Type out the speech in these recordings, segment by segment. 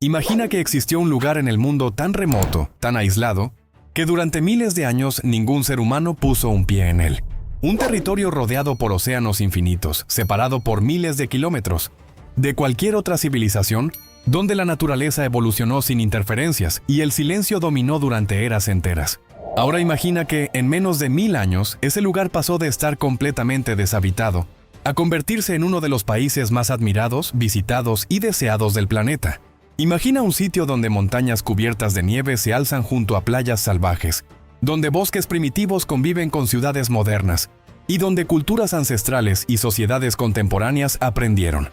Imagina que existió un lugar en el mundo tan remoto, tan aislado, que durante miles de años ningún ser humano puso un pie en él. Un territorio rodeado por océanos infinitos, separado por miles de kilómetros de cualquier otra civilización, donde la naturaleza evolucionó sin interferencias y el silencio dominó durante eras enteras. Ahora imagina que, en menos de 1000 años, ese lugar pasó de estar completamente deshabitado a convertirse en uno de los países más admirados, visitados y deseados del planeta. Imagina un sitio donde montañas cubiertas de nieve se alzan junto a playas salvajes, donde bosques primitivos conviven con ciudades modernas, y donde culturas ancestrales y sociedades contemporáneas aprendieron,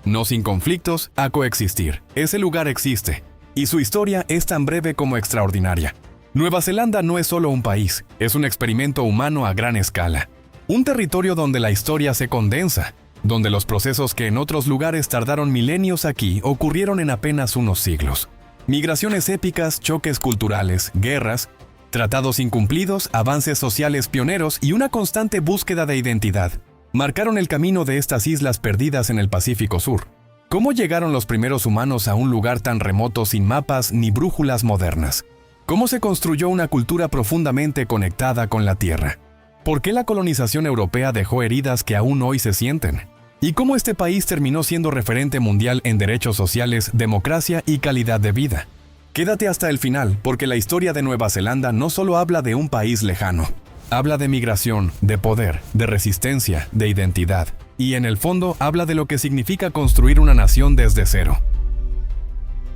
no sin conflictos, a coexistir. Ese lugar existe, y su historia es tan breve como extraordinaria. Nueva Zelanda no es solo un país, es un experimento humano a gran escala. Un territorio donde la historia se condensa, donde los procesos que en otros lugares tardaron milenios aquí ocurrieron en apenas unos siglos. Migraciones épicas, choques culturales, guerras, tratados incumplidos, avances sociales pioneros y una constante búsqueda de identidad marcaron el camino de estas islas perdidas en el Pacífico Sur. ¿Cómo llegaron los primeros humanos a un lugar tan remoto sin mapas ni brújulas modernas? ¿Cómo se construyó una cultura profundamente conectada con la Tierra? ¿Por qué la colonización europea dejó heridas que aún hoy se sienten? ¿Y cómo este país terminó siendo referente mundial en derechos sociales, democracia y calidad de vida? Quédate hasta el final, porque la historia de Nueva Zelanda no solo habla de un país lejano. Habla de migración, de poder, de resistencia, de identidad. Y en el fondo habla de lo que significa construir una nación desde cero.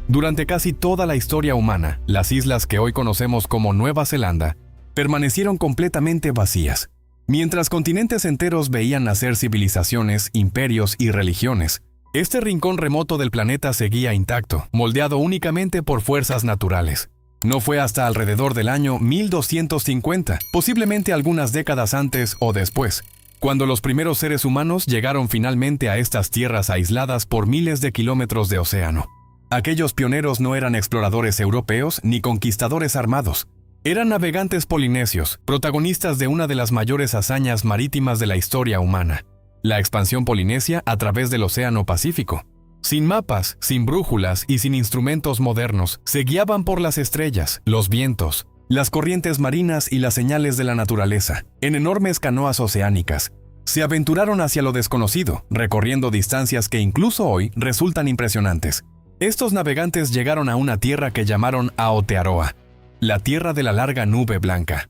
Durante casi toda la historia humana, las islas que hoy conocemos como Nueva Zelanda permanecieron completamente vacías. Mientras continentes enteros veían nacer civilizaciones, imperios y religiones, este rincón remoto del planeta seguía intacto, moldeado únicamente por fuerzas naturales. No fue hasta alrededor del año 1250, posiblemente algunas décadas antes o después, cuando los primeros seres humanos llegaron finalmente a estas tierras aisladas por miles de kilómetros de océano. Aquellos pioneros no eran exploradores europeos ni conquistadores armados. Eran navegantes polinesios, protagonistas de una de las mayores hazañas marítimas de la historia humana, la expansión polinesia a través del Océano Pacífico. Sin mapas, sin brújulas y sin instrumentos modernos, se guiaban por las estrellas, los vientos, las corrientes marinas y las señales de la naturaleza. En enormes canoas oceánicas, se aventuraron hacia lo desconocido, recorriendo distancias que incluso hoy resultan impresionantes. Estos navegantes llegaron a una tierra que llamaron Aotearoa, la tierra de la larga nube blanca.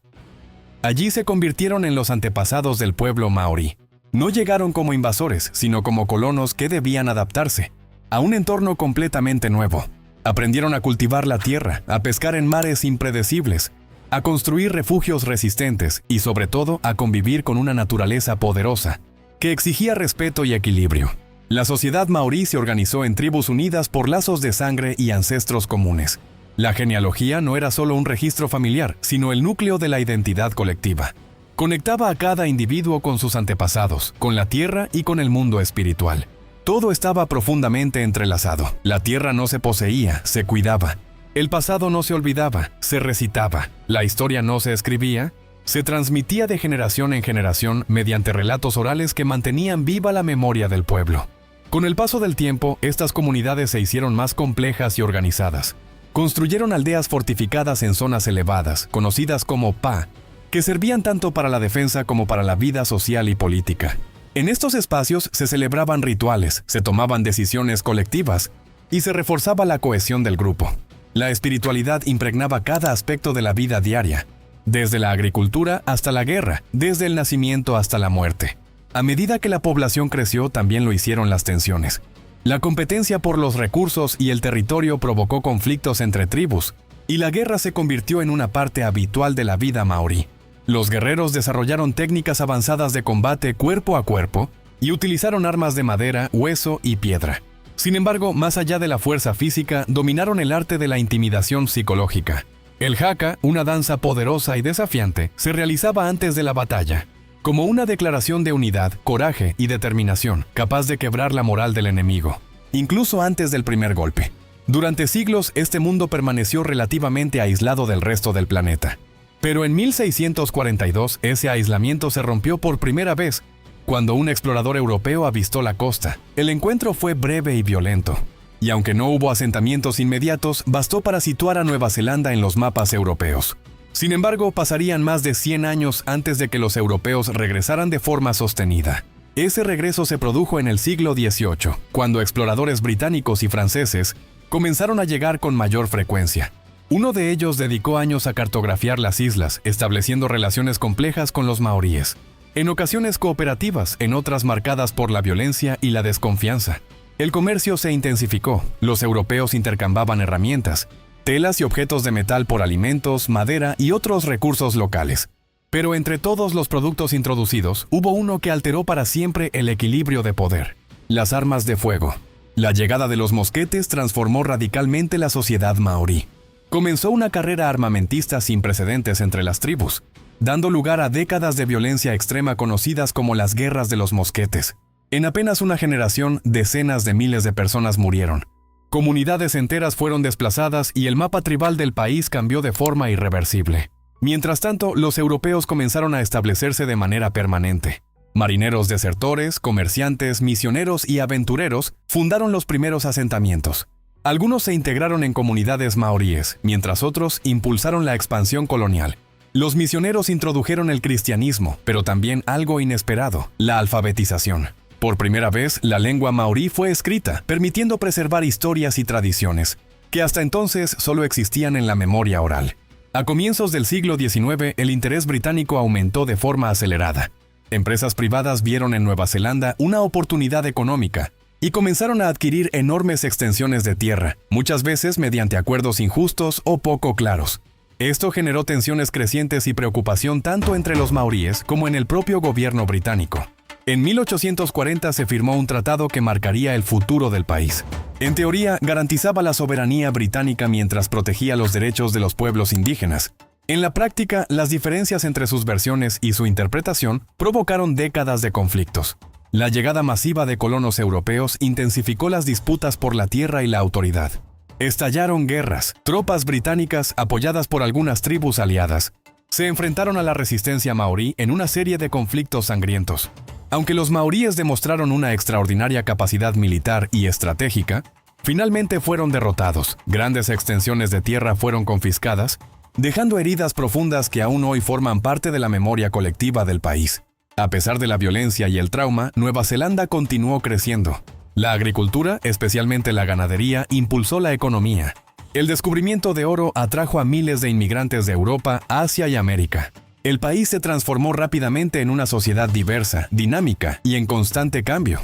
Allí se convirtieron en los antepasados del pueblo maorí. No llegaron como invasores, sino como colonos que debían adaptarse a un entorno completamente nuevo. Aprendieron a cultivar la tierra, a pescar en mares impredecibles, a construir refugios resistentes y sobre todo a convivir con una naturaleza poderosa que exigía respeto y equilibrio. La sociedad maorí se organizó en tribus unidas por lazos de sangre y ancestros comunes. La genealogía no era solo un registro familiar, sino el núcleo de la identidad colectiva. Conectaba a cada individuo con sus antepasados, con la tierra y con el mundo espiritual. Todo estaba profundamente entrelazado. La tierra no se poseía, se cuidaba. El pasado no se olvidaba, se recitaba. La historia no se escribía, se transmitía de generación en generación mediante relatos orales que mantenían viva la memoria del pueblo. Con el paso del tiempo, estas comunidades se hicieron más complejas y organizadas. Construyeron aldeas fortificadas en zonas elevadas, conocidas como pa, que servían tanto para la defensa como para la vida social y política. En estos espacios se celebraban rituales, se tomaban decisiones colectivas y se reforzaba la cohesión del grupo. La espiritualidad impregnaba cada aspecto de la vida diaria, desde la agricultura hasta la guerra, desde el nacimiento hasta la muerte. A medida que la población creció, también lo hicieron las tensiones. La competencia por los recursos y el territorio provocó conflictos entre tribus, y la guerra se convirtió en una parte habitual de la vida maorí. Los guerreros desarrollaron técnicas avanzadas de combate cuerpo a cuerpo y utilizaron armas de madera, hueso y piedra. Sin embargo, más allá de la fuerza física, dominaron el arte de la intimidación psicológica. El haka, una danza poderosa y desafiante, se realizaba antes de la batalla, como una declaración de unidad, coraje y determinación, capaz de quebrar la moral del enemigo, incluso antes del primer golpe. Durante siglos, este mundo permaneció relativamente aislado del resto del planeta. Pero en 1642, ese aislamiento se rompió por primera vez, cuando un explorador europeo avistó la costa. El encuentro fue breve y violento. y aunque no hubo asentamientos inmediatos, bastó para situar a Nueva Zelanda en los mapas europeos. Sin embargo, pasarían más de 100 años antes de que los europeos regresaran de forma sostenida. Ese regreso se produjo en el siglo XVIII, cuando exploradores británicos y franceses comenzaron a llegar con mayor frecuencia. Uno de ellos dedicó años a cartografiar las islas, estableciendo relaciones complejas con los maoríes, en ocasiones cooperativas, en otras marcadas por la violencia y la desconfianza. El comercio se intensificó, los europeos intercambiaban herramientas, telas y objetos de metal por alimentos, madera y otros recursos locales. Pero entre todos los productos introducidos, hubo uno que alteró para siempre el equilibrio de poder: las armas de fuego. La llegada de los mosquetes transformó radicalmente la sociedad maorí. Comenzó una carrera armamentista sin precedentes entre las tribus, dando lugar a décadas de violencia extrema conocidas como las guerras de los mosquetes. En apenas una generación, decenas de miles de personas murieron. Comunidades enteras fueron desplazadas y el mapa tribal del país cambió de forma irreversible. Mientras tanto, los europeos comenzaron a establecerse de manera permanente. Marineros desertores, comerciantes, misioneros y aventureros fundaron los primeros asentamientos. Algunos se integraron en comunidades maoríes, mientras otros impulsaron la expansión colonial. Los misioneros introdujeron el cristianismo, pero también algo inesperado: la alfabetización. Por primera vez, la lengua maorí fue escrita, permitiendo preservar historias y tradiciones, que hasta entonces solo existían en la memoria oral. A comienzos del siglo XIX, el interés británico aumentó de forma acelerada. Empresas privadas vieron en Nueva Zelanda una oportunidad económica y comenzaron a adquirir enormes extensiones de tierra, muchas veces mediante acuerdos injustos o poco claros. Esto generó tensiones crecientes y preocupación tanto entre los maoríes como en el propio gobierno británico. En 1840 se firmó un tratado que marcaría el futuro del país. En teoría, garantizaba la soberanía británica mientras protegía los derechos de los pueblos indígenas. En la práctica, las diferencias entre sus versiones y su interpretación provocaron décadas de conflictos. La llegada masiva de colonos europeos intensificó las disputas por la tierra y la autoridad. Estallaron guerras. Tropas británicas, apoyadas por algunas tribus aliadas, se enfrentaron a la resistencia maorí en una serie de conflictos sangrientos. Aunque los maoríes demostraron una extraordinaria capacidad militar y estratégica, finalmente fueron derrotados. Grandes extensiones de tierra fueron confiscadas, dejando heridas profundas que aún hoy forman parte de la memoria colectiva del país. A pesar de la violencia y el trauma, Nueva Zelanda continuó creciendo. La agricultura, especialmente la ganadería, impulsó la economía. El descubrimiento de oro atrajo a miles de inmigrantes de Europa, Asia y América. El país se transformó rápidamente en una sociedad diversa, dinámica y en constante cambio.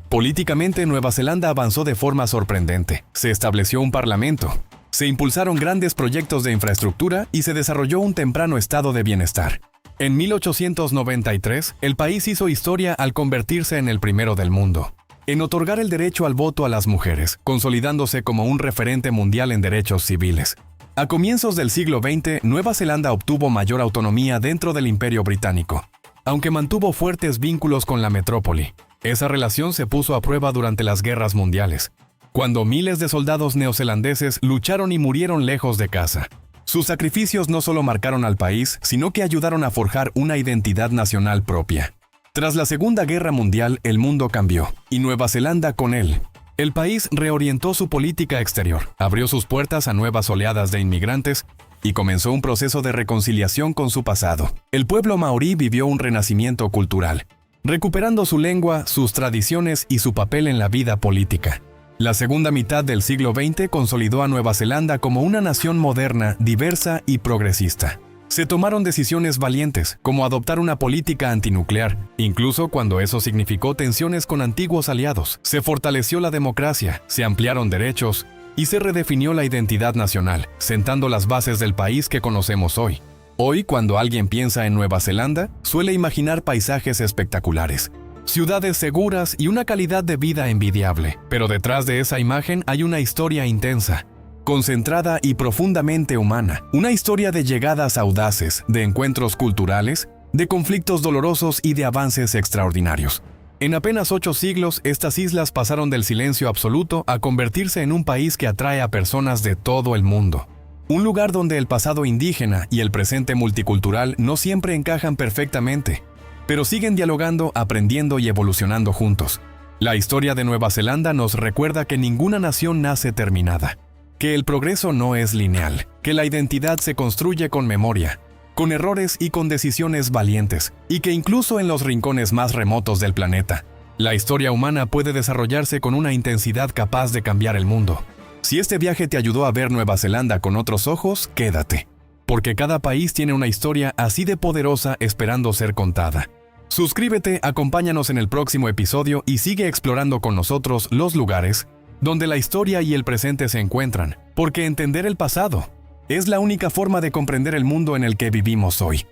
Políticamente, Nueva Zelanda avanzó de forma sorprendente. Se estableció un parlamento, se impulsaron grandes proyectos de infraestructura y se desarrolló un temprano estado de bienestar. En 1893, el país hizo historia al convertirse en el primero del mundo en otorgar el derecho al voto a las mujeres, consolidándose como un referente mundial en derechos civiles. A comienzos del siglo XX, Nueva Zelanda obtuvo mayor autonomía dentro del Imperio Británico, aunque mantuvo fuertes vínculos con la metrópoli. Esa relación se puso a prueba durante las guerras mundiales, cuando miles de soldados neozelandeses lucharon y murieron lejos de casa. Sus sacrificios no solo marcaron al país, sino que ayudaron a forjar una identidad nacional propia. Tras la Segunda Guerra Mundial, el mundo cambió, y Nueva Zelanda con él. El país reorientó su política exterior, abrió sus puertas a nuevas oleadas de inmigrantes y comenzó un proceso de reconciliación con su pasado. El pueblo maorí vivió un renacimiento cultural, recuperando su lengua, sus tradiciones y su papel en la vida política. La segunda mitad del siglo XX consolidó a Nueva Zelanda como una nación moderna, diversa y progresista. Se tomaron decisiones valientes, como adoptar una política antinuclear, incluso cuando eso significó tensiones con antiguos aliados. Se fortaleció la democracia, se ampliaron derechos y se redefinió la identidad nacional, sentando las bases del país que conocemos hoy. Hoy, cuando alguien piensa en Nueva Zelanda, suele imaginar paisajes espectaculares, ciudades seguras y una calidad de vida envidiable. Pero detrás de esa imagen hay una historia intensa, concentrada y profundamente humana. Una historia de llegadas audaces, de encuentros culturales, de conflictos dolorosos y de avances extraordinarios. En apenas 8 siglos, estas islas pasaron del silencio absoluto a convertirse en un país que atrae a personas de todo el mundo. Un lugar donde el pasado indígena y el presente multicultural no siempre encajan perfectamente, pero siguen dialogando, aprendiendo y evolucionando juntos. La historia de Nueva Zelanda nos recuerda que ninguna nación nace terminada, que el progreso no es lineal, que la identidad se construye con memoria, con errores y con decisiones valientes, y que incluso en los rincones más remotos del planeta, la historia humana puede desarrollarse con una intensidad capaz de cambiar el mundo. Si este viaje te ayudó a ver Nueva Zelanda con otros ojos, quédate, porque cada país tiene una historia así de poderosa esperando ser contada. Suscríbete, acompáñanos en el próximo episodio y sigue explorando con nosotros los lugares donde la historia y el presente se encuentran, porque entender el pasado es la única forma de comprender el mundo en el que vivimos hoy.